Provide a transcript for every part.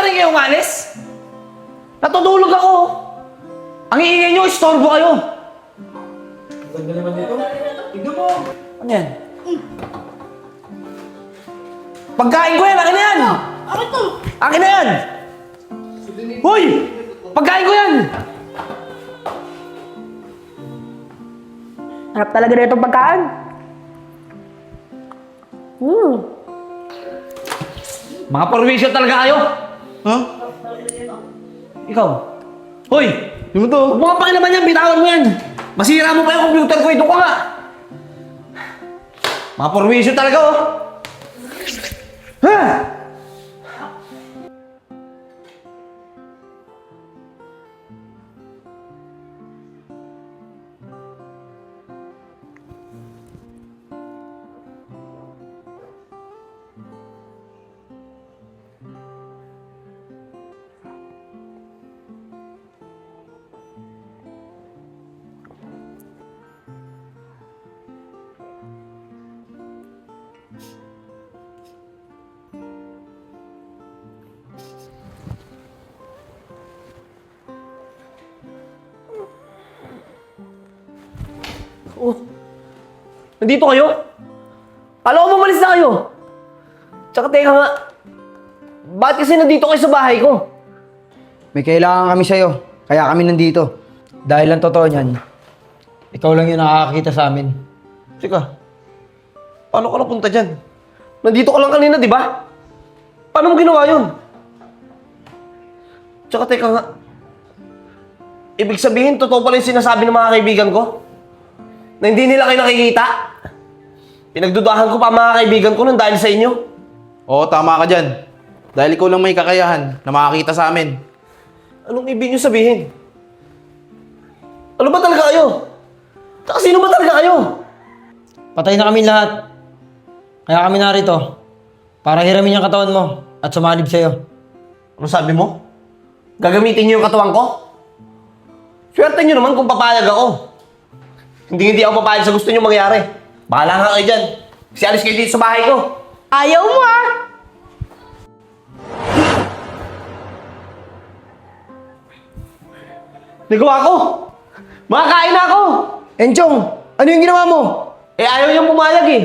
pa rin kayo umalis? Natutulog ako. Ang iingay nyo, istorbo kayo. Ganda naman dito. Tignan mo. Ano yan? Pagkain ko yan, akin na yan! Akin to! Akin na yan! Hoy! Pagkain ko yan! Harap talaga na itong pagkaan. Mga perwisyo talaga kayo! Ha? Ikaw? Hoy! Di mo to? Huwag mo nga pakilaman yan, bitawan mo yan! Masira mo pa yung computer ko, ito ka nga! Mga perwisyo talaga, oh! Ha? Oh. Nandito kayo? Kala ko umalis na kayo. Tsaka teka nga, bakit kasi nandito kayo sa bahay ko? May kailangan kami sa'yo, kaya kami nandito. Dahil ang totoo niyan, ikaw lang yung nakakakita sa amin. Teka, paano ka napunta dyan? Nandito ka lang kanina, di ba? Paano mo ginawa yun? Tsaka teka nga, ibig sabihin, totoo pala yung sinasabi ng mga kaibigan ko? Na hindi nila kayo nakikita? Pinagdudahan ko pa ang mga kaibigan ko nung dahil sa inyo. Oo, tama ka dyan. Dahil ikaw lang may kakayahan na makakita sa amin. Anong ibig nyo sabihin? Ano ba talaga kayo? Tsaka sino ba talaga kayo? Patay na kami lahat. Kaya kami narito. Para hiramin yung katawan mo at sumalib sa'yo. Ano sabi mo? Gagamitin niyo yung katawan ko? Swerte niyo naman kung papayag ako. Hindi ako papayag sa gusto niyo mangyari. Bahala nga kayo dyan. Kasi alis kayo dito sa bahay ko. Ayaw mo ah! Nagawa ko! Makakain na ako! Enchong, ano yung ginawa mo? Eh ayaw niyang pumayag eh.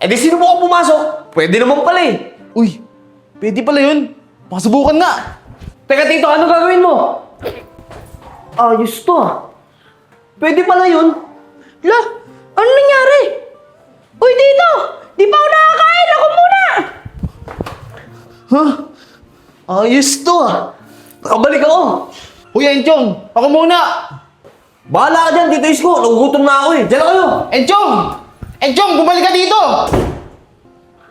Eh di sino mo ako pumasok? Pwede naman pala eh. Uy, pwede pala yun. Masubukan nga. Teka tito, ano gagawin mo? Ayos to ah. Pwede pala yun. La, ano nangyari? Uy, dito! Di pa ako nakakain! Ako muna! Huh? Ayos to ah. Nakabalik ako. Uy, Enchong, ako muna. Bahala ka dyan, Tito Isko. Nagugutom na ako eh. Diyan lang kayo. Enchong! Enchong, bumalik ka dito!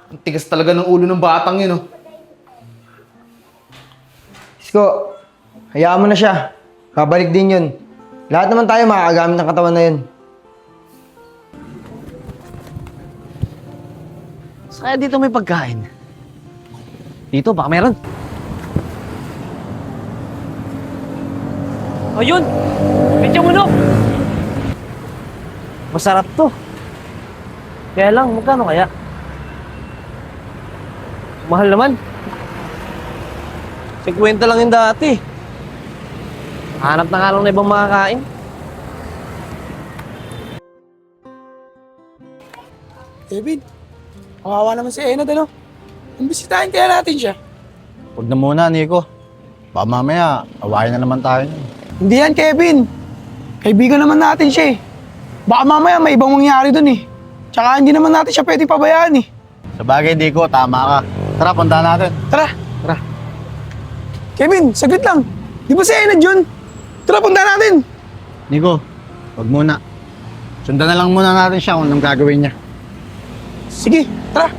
Ang tigas talaga ng ulo ng batang yun, oh. Isko, hayaan mo na siya. Babalik din yun. Lahat naman tayo makakagamit ng katawan na yun. Kaya dito may pagkain. Dito, baka meron. Ayun! Medyo manok! Masarap to. Kaya lang, magkano kaya? Mahal naman. 50 lang yung dati. Hanap na nga lang na ibang makakain. David, kawawa naman si Enad, ano? Imbisitahin kaya natin siya. Huwag na muna, Nico. Baka mamaya, awayin na naman tayo. Hindi yan, Kevin. Kaibigan naman natin siya eh. Baka mamaya may ibang mangyari dun eh. Tsaka hindi naman natin siya pwedeng pabayaan eh. Sa bagay, Nico, tama ka. Tara, punta natin. Tara. Tara. Kevin, saglit lang. Di ba si Enad yun? Tara, punta natin. Nico, huwag muna. Sundan na lang muna natin siya kung anong gagawin niya. Sige, tara.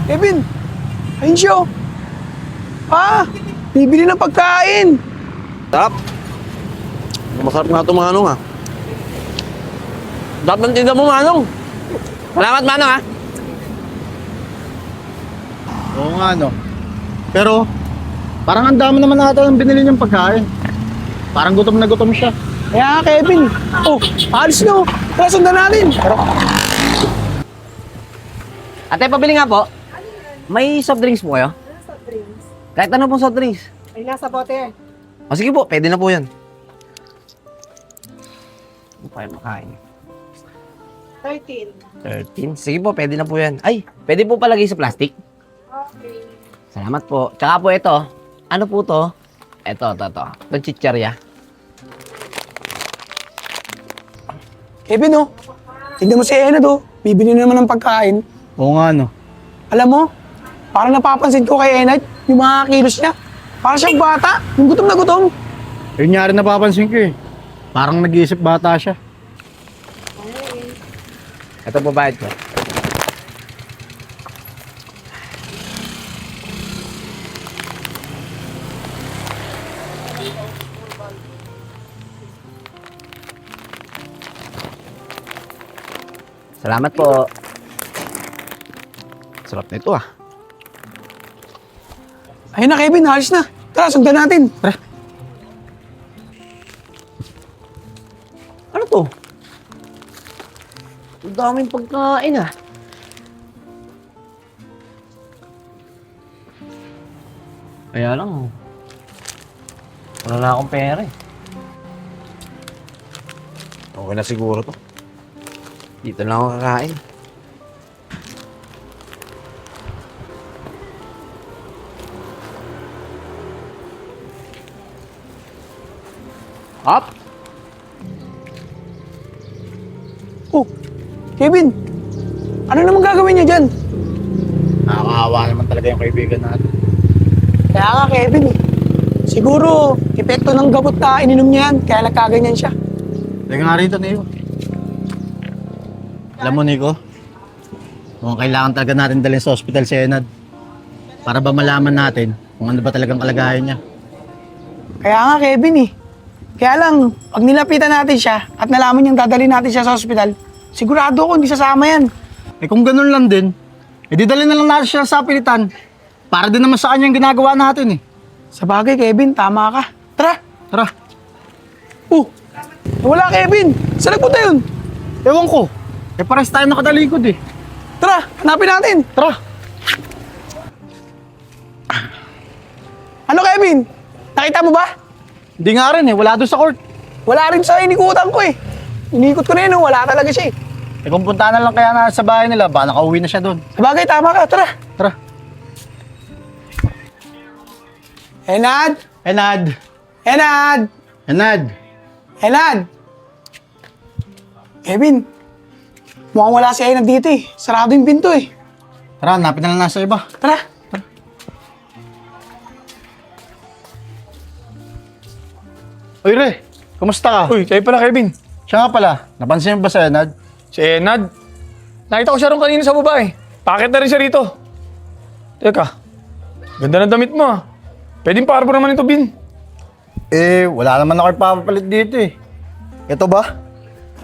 Kevin, ayun siya oh. Bibili ng pagkain. Sarap. Masarap nga ito, Manong, ha? Sarap ng tinda mo, Manong. Salamat, Manong, ha? Oo nga, no. Pero, parang ang dami naman ata ng binili niyang pagkain. Parang gutom na gutom siya. Kaya nga, Kevin. Oh, alis na. Tara, sundan natin. Ate, pabili nga po. May soft drinks po kayo? Soft drinks. Kahit ano pong soft drinks. Ay, nasa bote. O sige po, pwede na po yan. Ano pa yung makain? 13. 13. Sige po, pwede na po yan. Ay, pwede po palagay sa plastic? Okay. Salamat po. Tsaka po ito. Ano po to? Ito. Itong chichirya. Kevin, oh. Tignan mo si Enad, oh. Bibili na naman ng pagkain. Oo nga, no. Alam mo, parang napapansin ko kay Enad, yung mga kilos niya. Parang siyang bata. Yung gutom na gutom. Yun nga rin napapansin ko eh. Parang nag-iisip bata siya. Ito po bayad ko. Salamat po. Sarap na ito ah. Ayun na, Kevin. Halis na. Tara, sundan natin. Tara. Ano to? Ang daming pagkain ah. Kaya lang, wala na akong pera eh. Okay na siguro to. Dito lang ako kakain. Up! Oh, Kevin. Ano naman gagawin niya dyan? Nakakaawa naman talaga yung kaibigan natin. Kaya nga, Kevin, eh. Siguro, epekto ng gamot na ininom niya yan, kaya nagkaganyan siya. Teka nga rito, Nico. Alam mo, Nico, mukhang kailangan talaga natin dalhin sa ospital si Enad. Para ba malaman natin kung ano ba talagang kalagayan niya. Kaya nga, Kevin, eh. Kaya lang, pag nilapitan natin siya at nalaman niyang dadalhin natin siya sa ospital, sigurado ako hindi sasama yan. Eh kung ganun lang din, edi dalhin na lang natin siya sa pilitan. Para din naman sa kanya yung ginagawa natin eh. Sa bagay, Kevin, tama ka. Tara! Tara, Oh, wala, Kevin! Saan nagpunta yun? ewan ko. Eh pares tayo nakatalikod eh. Tara, hanapin natin! Tara. Ano, Kevin? Nakita mo ba? Hindi nga rin eh, wala doon sa court. Wala rin sa inikutan ko eh. Inikot ko na yun, wala talaga siya eh. Eh kung punta na lang kaya na sa bahay nila, baka nakauwi na siya doon. Sa bagay, tama ka. Tara! Tara. Enad! Enad! Enad! Enad! Enad! Kevin, mukhang wala si Enad dito eh. Sarado yung pinto eh. Tara, hanapin na lang nasa iba. Tara! Uy, Re, kumusta ka? Uy, kayo pala, Kevin. Siya nga pala, napansin mo ba si Enad? Si Enad. Nakita ko siya ron kanina sa baba eh. Bakit na rin siya rito? Teka, ganda ng damit mo ah. Pwedeng parbo naman ito, Bin. Eh, wala naman ako ipapapalit dito eh. Ito ba?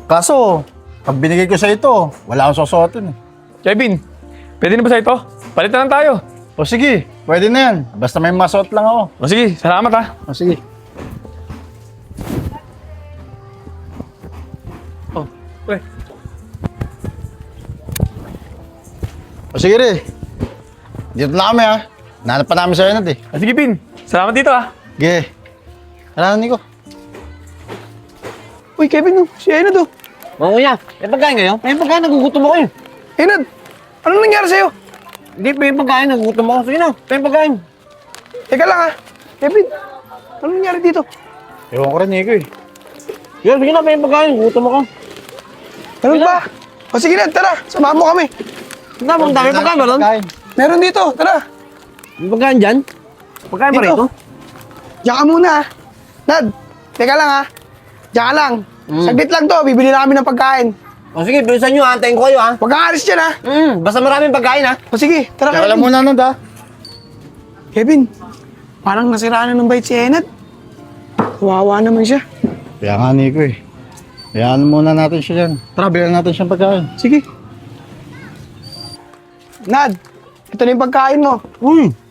Kaso, pag binigay ko sa ito, wala akong susuotin eh. Kevin, pwede na ba sa ito? Palitan lang tayo. O sige, pwede na yan. Basta may masuot lang ako. O sige, salamat ah. O sige. Oh, pre. O sige, Re. Dito na kami ha. Nahanap pa namin sa Enad eh. Ah, sige, Bin. Salamat dito ah. Sige. Tara, Nico. Uy, Kevin, oh, si Enad oh. Mga kuya, may pagkain kayo? May pagkain, nagugutom ako eh. Enad, ano nangyari sa'yo? Hindi, may pagkain, nagugutom ako. Sige na, may pagkain. Teka lang ah. Kevin, ano nangyari dito? Ewan ko rin, Nico eh. Yun, sige na, may pagkain, nagugutom ako. Ganun ba? O sige na, tara, samahan mo kami. Ang dami pagkain ba ron? Meron dito, tara. May pagkain dyan? Pagkain pa Dito. rito? Diyan ka muna ah. Nad, teka lang ah. Diyan ka lang. Saglit lang to, bibili na kami ng pagkain. O sige, bilisan nyo ha, antayin ko kayo ha. Huwag kang alis dyan ah. Basta maraming pagkain ha. O sige, tara Kaya alam Kevin. mo na nun ha. Kevin, parang nasiraan na ng bait si Enad. Kawawa naman siya. Kaya nga, Nico eh. Kaya muna natin siya dyan. Tara, bilhan natin siyang pagkain. Sige. Nad, ito na yung pagkain mo.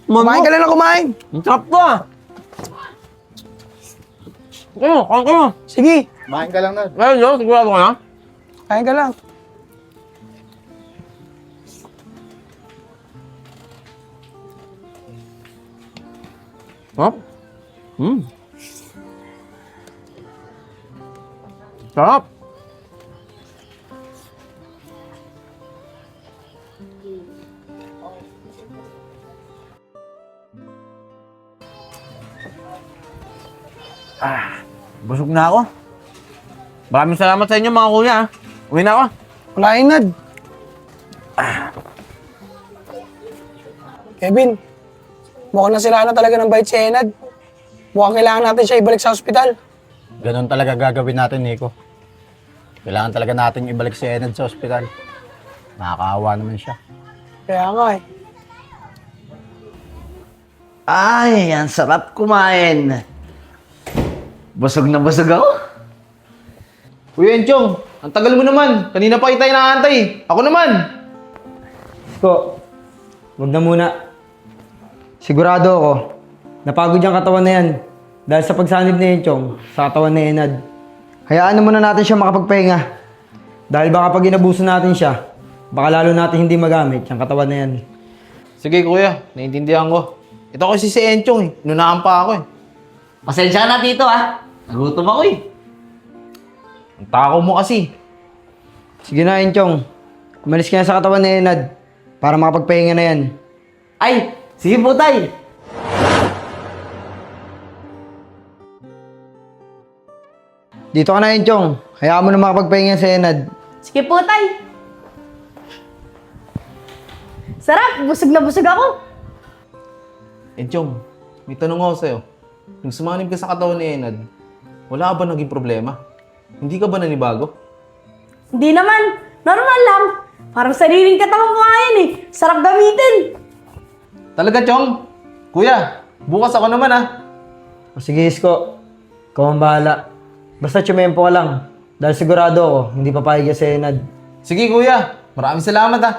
Kumain ka lang na kumain. Ang sarap to ah. Kain kayo. Sige, Kumain ka lang na. Ngayon nyo, sigurado ka na? kain ka lang. Sarap. Sarap. Busog na ako. Maraming salamat sa inyo mga kuya. Uwi na ako. Wala Enad. Kevin, mukhang nasira na talaga ng bait si Enad. Mukhang kailangan natin siya ibalik sa ospital. Ganon talaga gagawin natin, Nico. Kailangan talaga natin ibalik si Enad sa ospital. Nakakaawa naman siya. Kaya nga eh. Ay, ang sarap kumain. Busog na busog ako. Kuya Enchong, ang tagal mo naman. Kanina pa kita inaantay. Ako naman. Ko, wag na muna. Sigurado ako, napagod yung katawan na yan. Dahil sa pagsanib ni Enchong, sa katawan ni Enad. Hayaan na muna natin siya makapagpahinga. Dahil baka pag inabuso natin siya, baka lalo natin hindi magamit yung katawan na yan. Sige kuya, naiintindihan ko. Ito kasi si Enchong eh. Inunahan pa ako eh. Pasensya ka na dito ah. Nagutom ako eh. Ang takaw mo kasi. Sige na, Enchong. Umalis ka na sa katawan ni Enad para makapagpahinga na yan. Ay, sige po tay. Dito ka na, Enchong. Hayaan mo na makapagpahinga si Enad. Sige po, tay. Sarap, busog na busog ako. Enchong, may tanong ako sa'yo. Nung sumanib ka sa katawan ni Enad, wala ka ba naging problema? Hindi ka ba nanibago? Hindi naman, normal lang. Parang sariling katawan ko nga yan eh. Sarap gamitin. Talaga, Chong? Kuya, bukas ako naman ah. O sige, Isko. Ikaw ang bahala. Basta tsumempo ka lang. Dahil sigurado ako, hindi papayag si Enad. Sige kuya, maraming salamat ah.